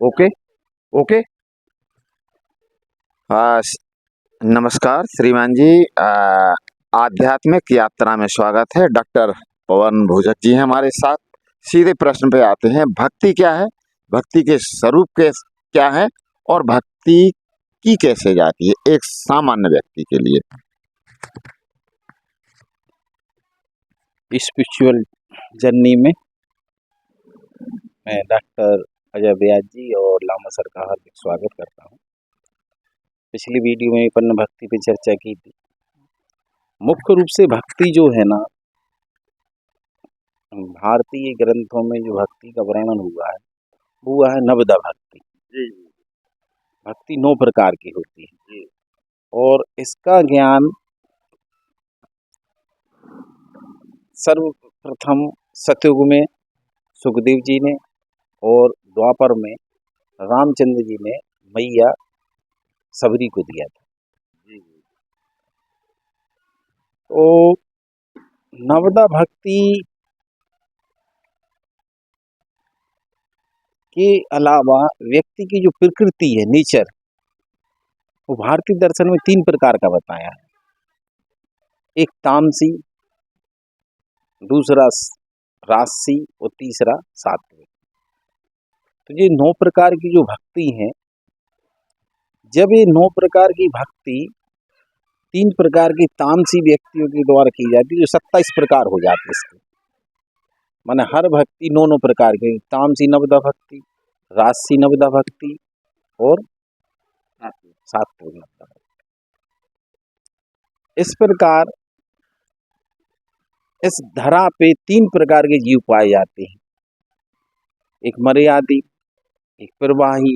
Okay okay. आ, स- नमस्कार श्रीमान जी। आध्यात्मिक यात्रा में स्वागत है। डॉक्टर पवन भोजक जी हैं हमारे साथ। सीधे प्रश्न पे आते हैं, भक्ति क्या है, भक्ति के स्वरूप के क्या है, और भक्ति की कैसे जाती है एक सामान्य व्यक्ति के लिए। स्पिरिचुअल जर्नी में मैं डॉक्टर अजय व्यास जी और लामा सर का हार्दिक स्वागत करता हूं। पिछली वीडियो में अपन भक्ति पे चर्चा की थी। मुख्य रूप से भक्ति जो है ना, भारतीय ग्रंथों में जो भक्ति का वर्णन हुआ है वो हुआ है नवदा भक्ति। भक्ति 9 प्रकार की होती है और इसका ज्ञान सर्वप्रथम सतयुग में सुखदेव जी ने और द्वापर में रामचंद्र जी ने मैया सबरी को दिया था। तो नवदा भक्ति के अलावा व्यक्ति की जो प्रकृति है, नेचर, वो भारतीय दर्शन में 3 प्रकार का बताया है। एक तामसी, दूसरा राजसी और तीसरा सात्विक। तो ये 9 प्रकार की जो भक्ति है, जब ये 9 प्रकार की भक्ति 3 प्रकार की तामसी व्यक्तियों के द्वारा की जाती है, जो 27 प्रकार हो जाते इसके। माने हर भक्ति 9 प्रकार की, तामसी नवदा भक्ति, राजसी नवदा भक्ति और सात्विक नवदा भक्ति। इस प्रकार इस धरा पे 3 प्रकार के जीव पाए जाते हैं, एक मर्यादी, एक प्रवाही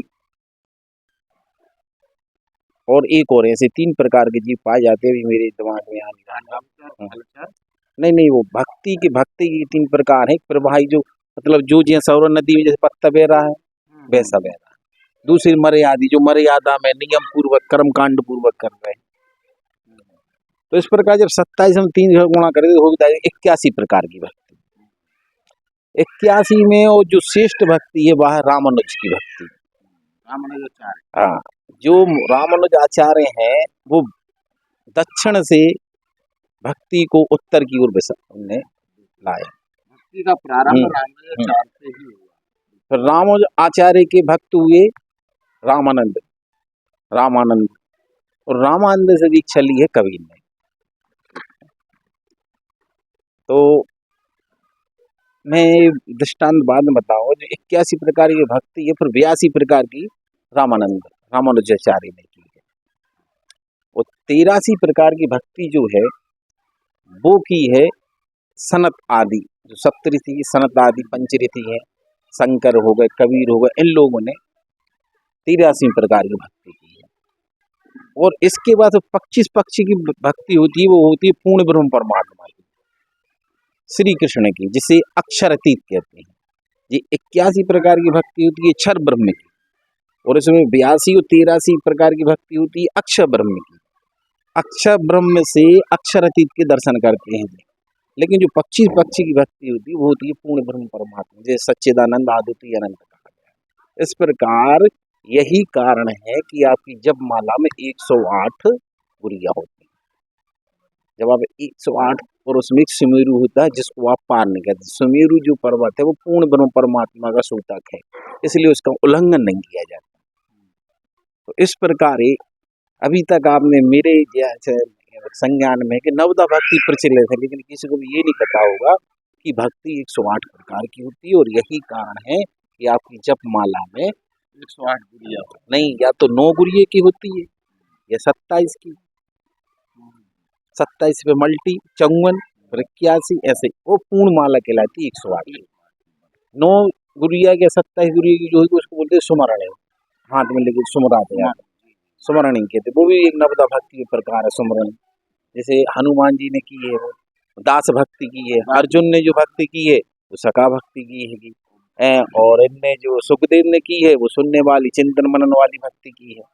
और एक और। ऐसे 3 प्रकार के जीव पाए जाते हैं। मेरे दिमाग में आ नहीं नहीं, वो भक्ति की 3 प्रकार है। प्रवाही जो मतलब जो जैसे सौर नदी में जैसे पत्ता बह रहा है वैसा बह रहा है। दूसरी मर्यादी, जो मर्यादा में नियम पूर्वक कर्म कांड पूर्वक कर रहे हैं। तो इस प्रकार जब 27 हम 3 गुणा करें तो हो जाएगा 81 प्रकार की भक्ति। 81 में वो जो श्रेष्ठ भक्ति है वह है रामानुज की भक्ति। हाँ, जो रामानुज आचार्य हैं वो दक्षिण से भक्ति को उत्तर की ओर उन्हें लाया। भक्ति का प्रारंभ रामानुजाचार्य से ही हुआ। फिर रामानुज आचार्य के भक्त हुए रामानंद और रामानंद से दीक्षा ली है कबीर ने। तो मैं दृष्टांत बाद में बताऊंगा। जो 81 प्रकार की भक्ति है, फिर 82 प्रकार की रामानुजाचार्य ने की है। और 83 प्रकार की भक्ति जो है वो की है सनत आदि, जो सप्तऋषि सनत आदि पंचऋषि है, शंकर हो गए, कबीर हो गए, इन लोगों ने 83 प्रकार की भक्ति की है। और इसके बाद 25 पक्षी की भक्ति होती है, वो होती है पूर्ण ब्रह्म परमात्मा की, श्री कृष्ण की, जिसे अक्षर अतीत कहते हैं। ये 81 प्रकार की भक्ति होती है क्षर ब्रह्म की, और इसमें 82 और 83 प्रकार की भक्ति होती है अक्षर ब्रह्म की। अक्षर ब्रह्म से अक्षर अतीत के दर्शन करते हैं। लेकिन जो 25 पक्षी की भक्ति होती है वो होती है पूर्ण ब्रह्म परमात्मा, जैसे सच्चिदानंद आदित्य अनंत कहा गया। इस प्रकार यही कारण है कि आपकी जप माला में 108 गुरिया होती है। जब आप 108, और उसमें एक सुमेरु होता है जिसको आप पार नहीं करते। सुमेरु जो पर्वत है वो पूर्ण ब्रह्म परमात्मा का सूतक है, इसलिए उसका उल्लंघन नहीं किया जाता। तो इस प्रकार अभी तक आपने मेरे संज्ञान में कि नवदा भक्ति प्रचलित है, लेकिन किसी को भी ये नहीं पता होगा कि भक्ति 108 प्रकार की होती है। और यही कारण है कि आपकी जप माला में 108 गुरिया नहीं, या तो 9 गुरिये की होती है या 27 की। 27 पे मल्टी 54 फिर 81, ऐसे वो पूर्ण माला कहलाती है 108। 9 गुरिया या 27 गुरिया की जो है उसको बोलते हैं सुमरण, हाथ में लेके सुमराते हैं, सुमरण कहते। वो भी एक नवदा भक्ति के प्रकार है सुमरण। जैसे हनुमान जी ने की है वो दास भक्ति की है, अर्जुन ने जो भक्ति की है वो सखा भक्ति की है, और इनने जो सुखदेव ने की है वो सुनने वाली चिंतन मनन वाली भक्ति की है।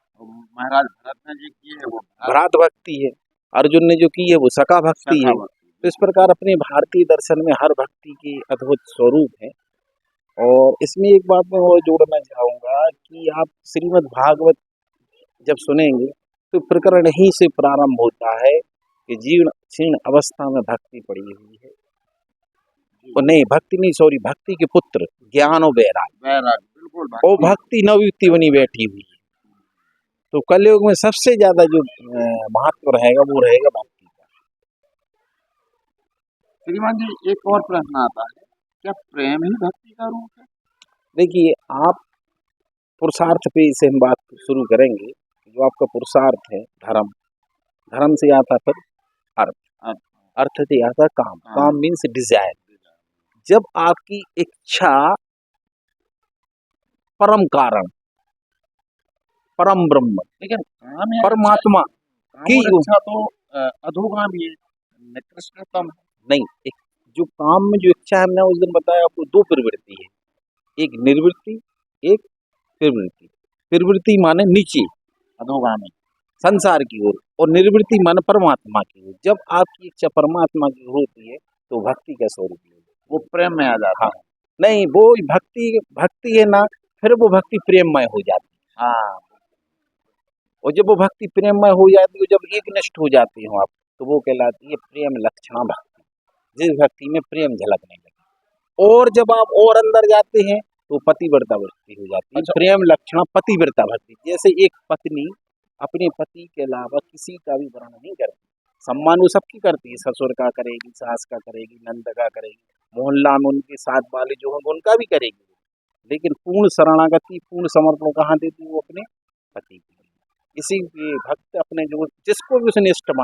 महाराज भरत ने जो की है वो भ्रात भक्ति है। अर्जुन ने जो की है वो सखा भक्ति है। तो इस प्रकार अपने भारतीय दर्शन में हर भक्ति की अद्भुत स्वरूप है। और इसमें एक बात मैं और जोड़ना चाहूँगा कि आप श्रीमद् भागवत जब सुनेंगे तो प्रकरण ही से प्रारंभ होता है कि जीर्ण क्षीण अवस्था में भक्ति पड़ी हुई है। और नहीं, भक्ति नहीं, सॉरी, भक्ति के पुत्र ज्ञान और वैराग, बिल्कुल और भक्ति नवयुक्ति बनी बैठी हुई है। तो कलयुग में सबसे ज्यादा जो महत्व रहेगा वो रहेगा भक्ति का। श्रीमान जी, एक और प्रश्न आता है, क्या प्रेम ही भक्ति का रूप है? देखिए, आप पुरुषार्थ पे से हम बात शुरू करेंगे। जो आपका पुरुषार्थ है, धर्म, धर्म से आता फिर अर्थ, अर्थ से आता काम, काम मीन्स डिजायर। जब आपकी इच्छा परम कारण, परम ब्रह्म, लेकिन काम है परमात्मा की इच्छा तो अधोगामी है, निकृष्टतम नहीं, एक जो काम में जो इच्छा है, हमने उस दिन बताया आपको, दो प्रवृत्ति है, एक निर्वृत्ति, एक प्रवृत्ति। प्रवृत्ति माने नीचे, अधोगामी, संसार की ओर, और निर्वृत्ति माने परमात्मा की ओर। जब आपकी इच्छा परमात्मा की होती है तो भक्ति का स्वरूप ले, वो प्रेम में आ जाता है। नहीं, वो भक्ति है ना, फिर वो भक्ति प्रेममय हो जाती है। हाँ, और जब वो भक्ति प्रेममय हो जाती है, जब एकनिष्ठ हो जाती हो आप, तो वो कहलाती है प्रेम लक्षणा भक्ति, जिस भक्ति में प्रेम झलकने लगे। और जब आप और अंदर जाते हैं तो पतिव्रता भक्ति हो जाती है। प्रेम लक्षणा पतिव्रता भक्ति, जैसे एक पत्नी अपने पति के अलावा किसी का भी वर्णन नहीं करती, सम्मान वो सबकी करती है, ससुर का करेगी, सास का करेगी, नंद का करेगी, मोहल्ला में उनके साथ वाले जो हैं उनका भी करेगी, लेकिन पूर्ण शरणागति, पूर्ण समर्पण कहाँ देती है? वो अपने पति के लिए। इसी भक्त अपने जो जिसको भी उसने इष्ट